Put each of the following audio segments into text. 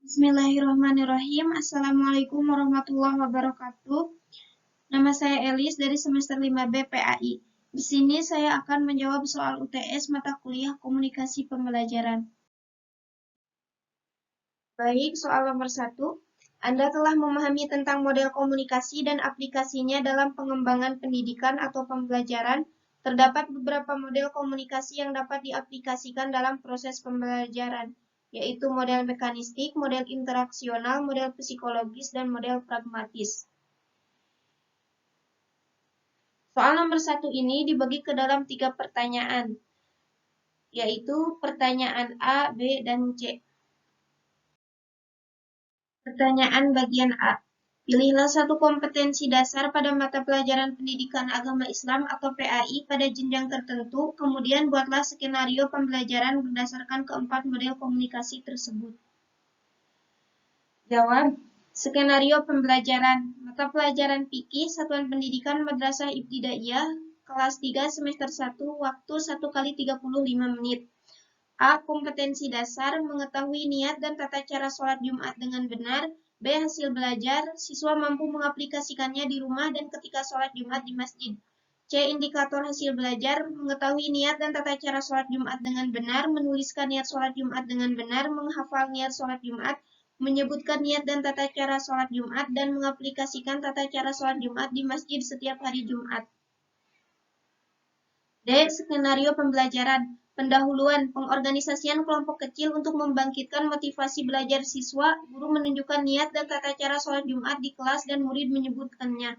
Bismillahirrahmanirrahim. Assalamualaikum warahmatullahi wabarakatuh. Nama saya Elis dari semester 5B PAI. Di sini saya akan menjawab soal UTS mata kuliah Komunikasi Pembelajaran. Baik, soal nomor 1. Anda telah memahami tentang model komunikasi dan aplikasinya dalam pengembangan pendidikan atau pembelajaran. Terdapat beberapa model komunikasi yang dapat diaplikasikan dalam proses pembelajaran, yaitu model mekanistik, model interaksional, model psikologis, dan model pragmatis. Soal nomor 1 ini dibagi ke dalam 3 pertanyaan, yaitu pertanyaan A, B, dan C. Pertanyaan bagian A. Pilihlah satu kompetensi dasar pada mata pelajaran pendidikan agama Islam atau PAI pada jenjang tertentu, kemudian buatlah skenario pembelajaran berdasarkan keempat model komunikasi tersebut. Jawab. Skenario pembelajaran. Mata pelajaran fikih Satuan Pendidikan Madrasah Ibtidaiyah, kelas 3 semester 1, waktu 1 kali 35 menit. A. Kompetensi dasar, mengetahui niat dan tata cara sholat Jumat dengan benar. B. Hasil belajar, siswa mampu mengaplikasikannya di rumah dan ketika sholat Jumat di masjid. C. Indikator hasil belajar, mengetahui niat dan tata cara sholat Jumat dengan benar, menuliskan niat sholat Jumat dengan benar, menghafal niat sholat Jumat, menyebutkan niat dan tata cara sholat Jumat, dan mengaplikasikan tata cara sholat Jumat di masjid setiap hari Jumat. D. Skenario pembelajaran. Pendahuluan, pengorganisasian kelompok kecil untuk membangkitkan motivasi belajar siswa, guru menunjukkan niat dan tata cara sholat Jumat di kelas dan murid menyebutkannya.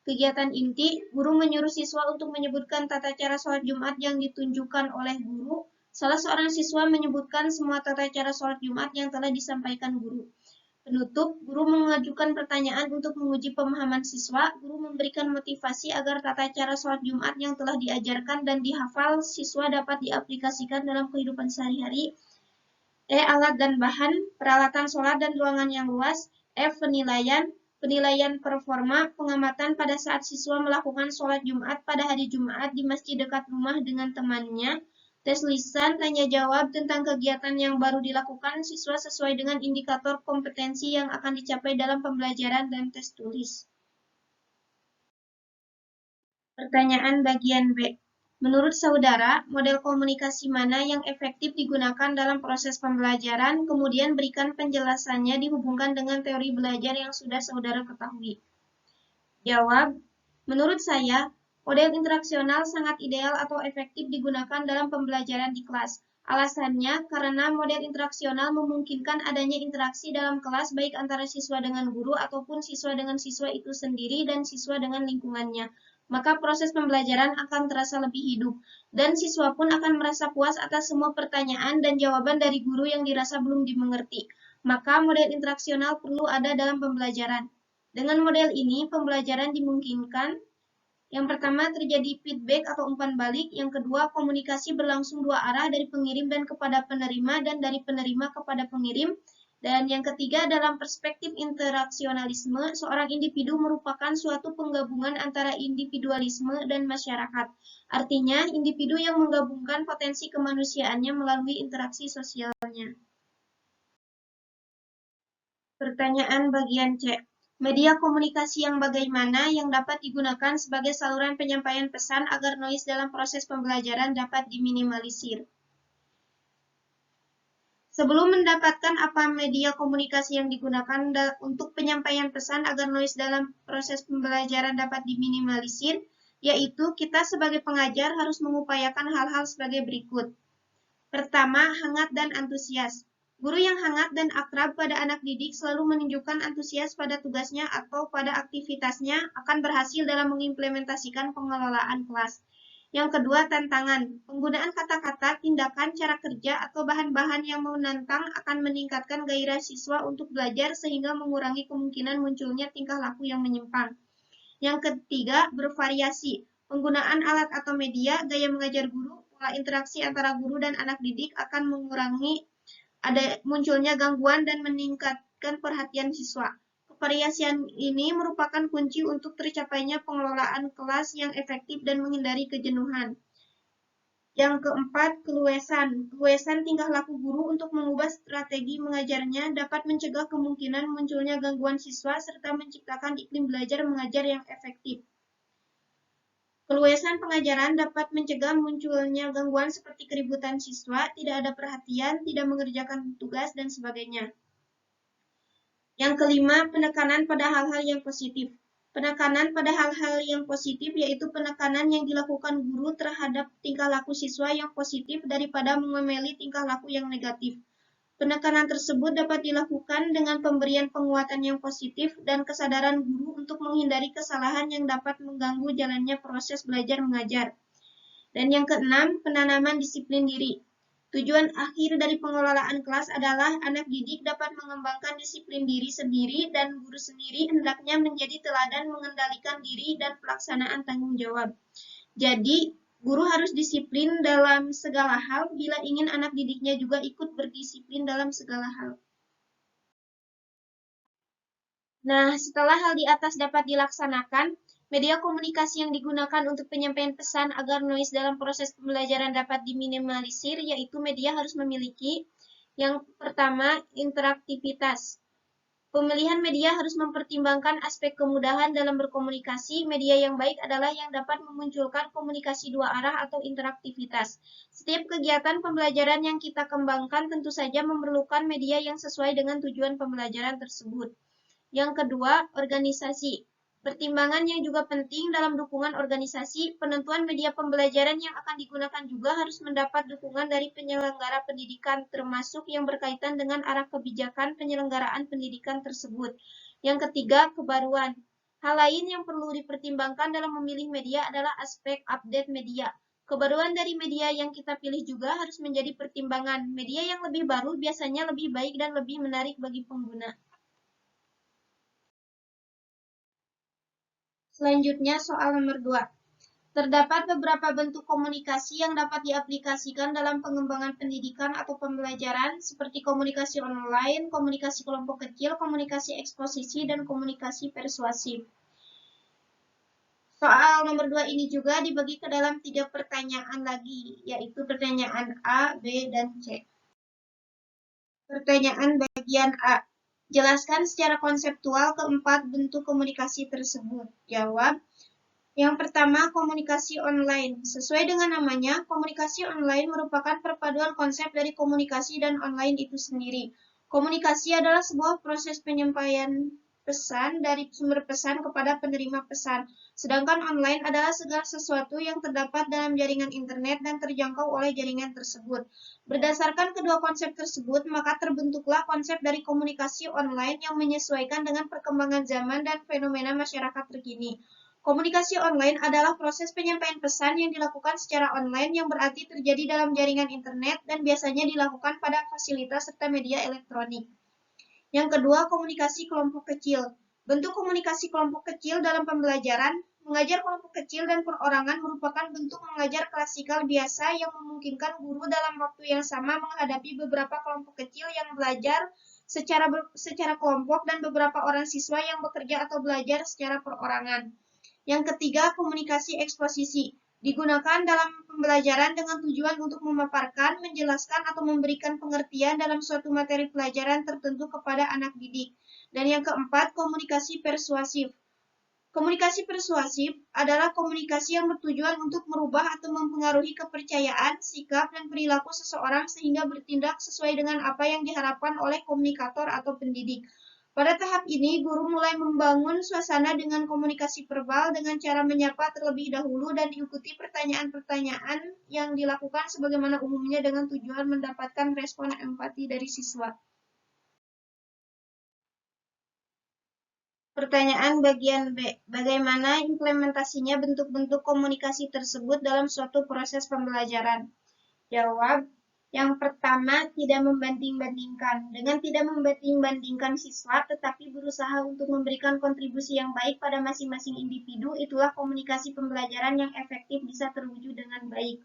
Kegiatan inti, guru menyuruh siswa untuk menyebutkan tata cara sholat Jumat yang ditunjukkan oleh guru. Salah seorang siswa menyebutkan semua tata cara sholat Jumat yang telah disampaikan guru. Penutup, guru mengajukan pertanyaan untuk menguji pemahaman siswa. Guru memberikan motivasi agar tata cara sholat Jumat yang telah diajarkan dan dihafal siswa dapat diaplikasikan dalam kehidupan sehari-hari. E. Alat dan bahan, peralatan sholat dan ruangan yang luas. F. Penilaian performa, pengamatan pada saat siswa melakukan sholat Jumat pada hari Jumat di masjid dekat rumah dengan temannya. Tes lisan, tanya jawab tentang kegiatan yang baru dilakukan siswa sesuai dengan indikator kompetensi yang akan dicapai dalam pembelajaran dan tes tulis. Pertanyaan bagian B. Menurut saudara, model komunikasi mana yang efektif digunakan dalam proses pembelajaran? Kemudian berikan penjelasannya dihubungkan dengan teori belajar yang sudah saudara ketahui. Jawab. Menurut saya, model interaksional sangat ideal atau efektif digunakan dalam pembelajaran di kelas. Alasannya, karena model interaksional memungkinkan adanya interaksi dalam kelas baik antara siswa dengan guru ataupun siswa dengan siswa itu sendiri dan siswa dengan lingkungannya. Maka proses pembelajaran akan terasa lebih hidup, dan siswa pun akan merasa puas atas semua pertanyaan dan jawaban dari guru yang dirasa belum dimengerti. Maka model interaksional perlu ada dalam pembelajaran. Dengan model ini, pembelajaran dimungkinkan. Yang pertama, terjadi feedback atau umpan balik. Yang kedua, komunikasi berlangsung dua arah dari pengirim dan kepada penerima dan dari penerima kepada pengirim. Dan yang ketiga, dalam perspektif interaksionalisme, seorang individu merupakan suatu penggabungan antara individualisme dan masyarakat. Artinya, individu yang menggabungkan potensi kemanusiaannya melalui interaksi sosialnya. Pertanyaan bagian C. Media komunikasi yang bagaimana yang dapat digunakan sebagai saluran penyampaian pesan agar noise dalam proses pembelajaran dapat diminimalisir? Sebelum mendapatkan apa media komunikasi yang digunakan untuk penyampaian pesan agar noise dalam proses pembelajaran dapat diminimalisir, yaitu kita sebagai pengajar harus mengupayakan hal-hal sebagai berikut. Pertama, hangat dan antusias. Guru yang hangat dan akrab pada anak didik selalu menunjukkan antusias pada tugasnya atau pada aktivitasnya akan berhasil dalam mengimplementasikan pengelolaan kelas. Yang kedua, tantangan. Penggunaan kata-kata, tindakan, cara kerja, atau bahan-bahan yang menantang akan meningkatkan gairah siswa untuk belajar sehingga mengurangi kemungkinan munculnya tingkah laku yang menyimpang. Yang ketiga, bervariasi. Penggunaan alat atau media, gaya mengajar guru, pola interaksi antara guru dan anak didik akan mengurangi munculnya gangguan dan meningkatkan perhatian siswa. Kevariasian ini merupakan kunci untuk tercapainya pengelolaan kelas yang efektif dan menghindari kejenuhan. Yang keempat, keluasan. Keluasan tingkah laku guru untuk mengubah strategi mengajarnya dapat mencegah kemungkinan munculnya gangguan siswa serta menciptakan iklim belajar mengajar yang efektif. Keluasan pengajaran dapat mencegah munculnya gangguan seperti keributan siswa, tidak ada perhatian, tidak mengerjakan tugas, dan sebagainya. Yang kelima, penekanan pada hal-hal yang positif. Penekanan pada hal-hal yang positif yaitu penekanan yang dilakukan guru terhadap tingkah laku siswa yang positif daripada mengemeli tingkah laku yang negatif. Penekanan tersebut dapat dilakukan dengan pemberian penguatan yang positif dan kesadaran guru untuk menghindari kesalahan yang dapat mengganggu jalannya proses belajar mengajar. Dan yang keenam, penanaman disiplin diri. Tujuan akhir dari pengelolaan kelas adalah anak didik dapat mengembangkan disiplin diri sendiri dan guru sendiri hendaknya menjadi teladan mengendalikan diri dan pelaksanaan tanggung jawab. Jadi, guru harus disiplin dalam segala hal bila ingin anak didiknya juga ikut berdisiplin dalam segala hal. Nah, setelah hal di atas dapat dilaksanakan, media komunikasi yang digunakan untuk penyampaian pesan agar noise dalam proses pembelajaran dapat diminimalisir, yaitu media harus memiliki yang pertama, interaktivitas. Pemilihan media harus mempertimbangkan aspek kemudahan dalam berkomunikasi. Media yang baik adalah yang dapat memunculkan komunikasi dua arah atau interaktivitas. Setiap kegiatan pembelajaran yang kita kembangkan tentu saja memerlukan media yang sesuai dengan tujuan pembelajaran tersebut. Yang kedua, organisasi. Pertimbangan yang juga penting dalam dukungan organisasi, penentuan media pembelajaran yang akan digunakan juga harus mendapat dukungan dari penyelenggara pendidikan, termasuk yang berkaitan dengan arah kebijakan penyelenggaraan pendidikan tersebut. Yang ketiga, kebaruan. Hal lain yang perlu dipertimbangkan dalam memilih media adalah aspek update media. Kebaruan dari media yang kita pilih juga harus menjadi pertimbangan. Media yang lebih baru biasanya lebih baik dan lebih menarik bagi pengguna. Selanjutnya, soal nomor 2. Terdapat beberapa bentuk komunikasi yang dapat diaplikasikan dalam pengembangan pendidikan atau pembelajaran, seperti komunikasi online, komunikasi kelompok kecil, komunikasi eksposisi, dan komunikasi persuasif. Soal nomor 2 ini juga dibagi ke dalam 3 pertanyaan lagi, yaitu pertanyaan A, B, dan C. Pertanyaan bagian A. Jelaskan secara konseptual keempat bentuk komunikasi tersebut. Jawab. Yang pertama, komunikasi online. Sesuai dengan namanya, komunikasi online merupakan perpaduan konsep dari komunikasi dan online itu sendiri. Komunikasi adalah sebuah proses penyampaian pesan dari sumber pesan kepada penerima pesan. Sedangkan online adalah segala sesuatu yang terdapat dalam jaringan internet dan terjangkau oleh jaringan tersebut. Berdasarkan kedua konsep tersebut, maka terbentuklah konsep dari komunikasi online yang menyesuaikan dengan perkembangan zaman dan fenomena masyarakat terkini. Komunikasi online adalah proses penyampaian pesan yang dilakukan secara online yang berarti terjadi dalam jaringan internet dan biasanya dilakukan pada fasilitas serta media elektronik. Yang kedua, komunikasi kelompok kecil. Bentuk komunikasi kelompok kecil dalam pembelajaran, mengajar kelompok kecil dan perorangan merupakan bentuk mengajar klasikal biasa yang memungkinkan guru dalam waktu yang sama menghadapi beberapa kelompok kecil yang belajar secara kelompok dan beberapa orang siswa yang bekerja atau belajar secara perorangan. Yang ketiga, komunikasi eksposisi. Digunakan dalam pembelajaran dengan tujuan untuk memaparkan, menjelaskan, atau memberikan pengertian dalam suatu materi pelajaran tertentu kepada anak didik. Dan yang keempat, komunikasi persuasif. Komunikasi persuasif adalah komunikasi yang bertujuan untuk merubah atau mempengaruhi kepercayaan, sikap, dan perilaku seseorang sehingga bertindak sesuai dengan apa yang diharapkan oleh komunikator atau pendidik. Pada tahap ini, guru mulai membangun suasana dengan komunikasi verbal dengan cara menyapa terlebih dahulu dan diikuti pertanyaan-pertanyaan yang dilakukan sebagaimana umumnya dengan tujuan mendapatkan respon empati dari siswa. Pertanyaan bagian B. Bagaimana implementasinya bentuk-bentuk komunikasi tersebut dalam suatu proses pembelajaran? Jawab. Yang pertama, tidak membanding-bandingkan. Dengan tidak membanding-bandingkan siswa, tetapi berusaha untuk memberikan kontribusi yang baik pada masing-masing individu, itulah komunikasi pembelajaran yang efektif bisa terwujud dengan baik.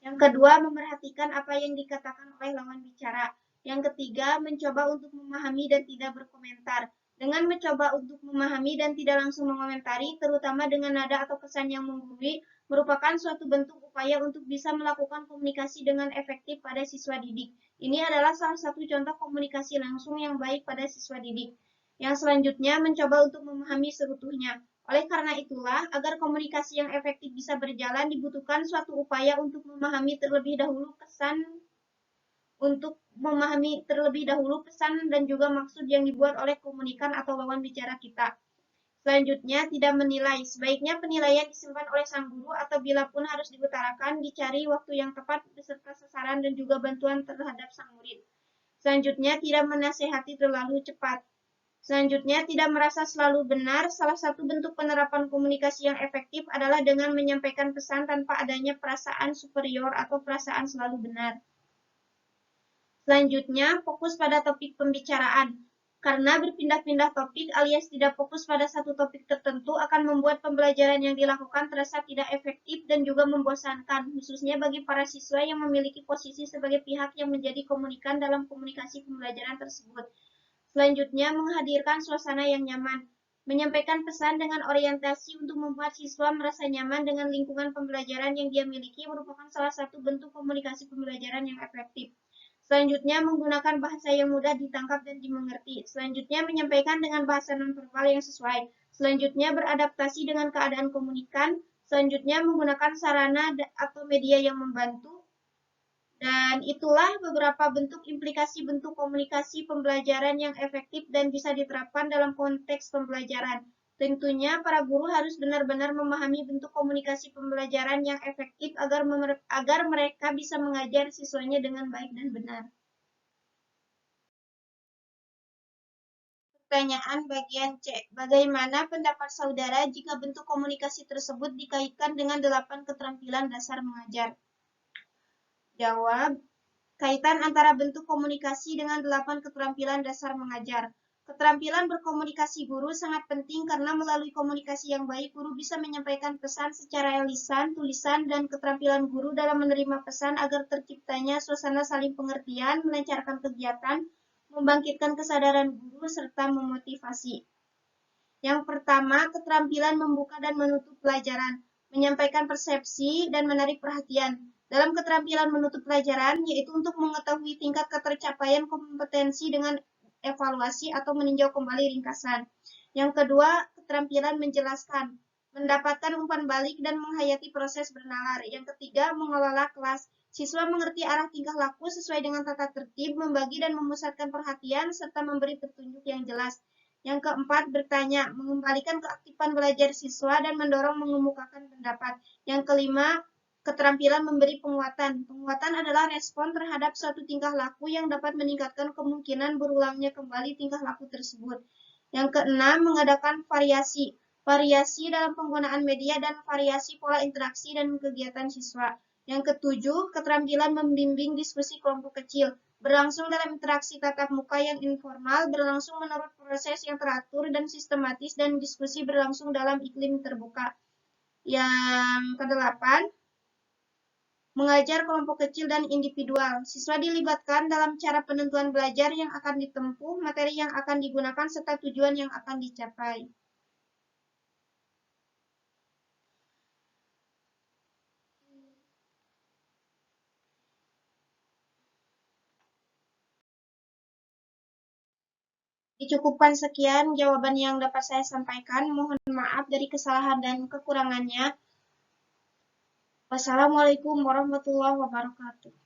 Yang kedua, memerhatikan apa yang dikatakan oleh lawan bicara. Yang ketiga, mencoba untuk memahami dan tidak berkomentar. Dengan mencoba untuk memahami dan tidak langsung mengomentari, terutama dengan nada atau kesan yang menggurui, merupakan suatu bentuk upaya untuk bisa melakukan komunikasi dengan efektif pada siswa didik. Ini adalah salah satu contoh komunikasi langsung yang baik pada siswa didik. Yang selanjutnya mencoba untuk memahami seutuhnya. Oleh karena itulah, agar komunikasi yang efektif bisa berjalan, dibutuhkan suatu upaya untuk memahami terlebih dahulu pesan dan juga maksud yang dibuat oleh komunikan atau lawan bicara kita. Selanjutnya, tidak menilai. Sebaiknya penilaian disimpan oleh sang guru atau bila pun harus diutarakan, dicari waktu yang tepat beserta sasaran dan juga bantuan terhadap sang murid. Selanjutnya, tidak menasehati terlalu cepat. Selanjutnya, tidak merasa selalu benar. Salah satu bentuk penerapan komunikasi yang efektif adalah dengan menyampaikan pesan tanpa adanya perasaan superior atau perasaan selalu benar. Selanjutnya, fokus pada topik pembicaraan. Karena berpindah-pindah topik alias tidak fokus pada satu topik tertentu akan membuat pembelajaran yang dilakukan terasa tidak efektif dan juga membosankan, khususnya bagi para siswa yang memiliki posisi sebagai pihak yang menjadi komunikan dalam komunikasi pembelajaran tersebut. Selanjutnya, menghadirkan suasana yang nyaman. Menyampaikan pesan dengan orientasi untuk membuat siswa merasa nyaman dengan lingkungan pembelajaran yang dia miliki merupakan salah satu bentuk komunikasi pembelajaran yang efektif. Selanjutnya, menggunakan bahasa yang mudah ditangkap dan dimengerti. Selanjutnya, menyampaikan dengan bahasa nonverbal yang sesuai. Selanjutnya, beradaptasi dengan keadaan komunikan. Selanjutnya, menggunakan sarana atau media yang membantu. Dan itulah beberapa bentuk implikasi bentuk komunikasi pembelajaran yang efektif dan bisa diterapkan dalam konteks pembelajaran. Tentunya para guru harus benar-benar memahami bentuk komunikasi pembelajaran yang efektif agar mereka bisa mengajar siswanya dengan baik dan benar. Pertanyaan bagian C. Bagaimana pendapat saudara jika bentuk komunikasi tersebut dikaitkan dengan 8 keterampilan dasar mengajar? Jawab, kaitan antara bentuk komunikasi dengan 8 keterampilan dasar mengajar. Keterampilan berkomunikasi guru sangat penting karena melalui komunikasi yang baik, guru bisa menyampaikan pesan secara lisan, tulisan, dan keterampilan guru dalam menerima pesan agar terciptanya suasana saling pengertian, melancarkan kegiatan, membangkitkan kesadaran guru, serta memotivasi. Yang pertama, keterampilan membuka dan menutup pelajaran, menyampaikan persepsi, dan menarik perhatian. Dalam keterampilan menutup pelajaran, yaitu untuk mengetahui tingkat ketercapaian kompetensi dengan evaluasi atau meninjau kembali ringkasan. Yang kedua, keterampilan menjelaskan, mendapatkan umpan balik dan menghayati proses bernalar. Yang ketiga, mengelola kelas. Siswa mengerti arah tingkah laku sesuai dengan tata tertib, membagi dan memusatkan perhatian, serta memberi petunjuk yang jelas. Yang keempat, bertanya, mengembalikan keaktifan belajar siswa dan mendorong mengemukakan pendapat. Yang kelima, keterampilan memberi penguatan. Penguatan adalah respon terhadap suatu tingkah laku yang dapat meningkatkan kemungkinan berulangnya kembali tingkah laku tersebut. Yang keenam, mengadakan variasi. Variasi dalam penggunaan media dan variasi pola interaksi dan kegiatan siswa. Yang ketujuh, keterampilan membimbing diskusi kelompok kecil. Berlangsung dalam interaksi tatap muka yang informal, berlangsung menurut proses yang teratur dan sistematis, dan diskusi berlangsung dalam iklim terbuka. Yang kedelapan, mengajar kelompok kecil dan individual. Siswa dilibatkan dalam cara penentuan belajar yang akan ditempuh, materi yang akan digunakan, serta tujuan yang akan dicapai. Dicukupkan sekian jawaban yang dapat saya sampaikan. Mohon maaf dari kesalahan dan kekurangannya. Wassalamualaikum warahmatullahi wabarakatuh.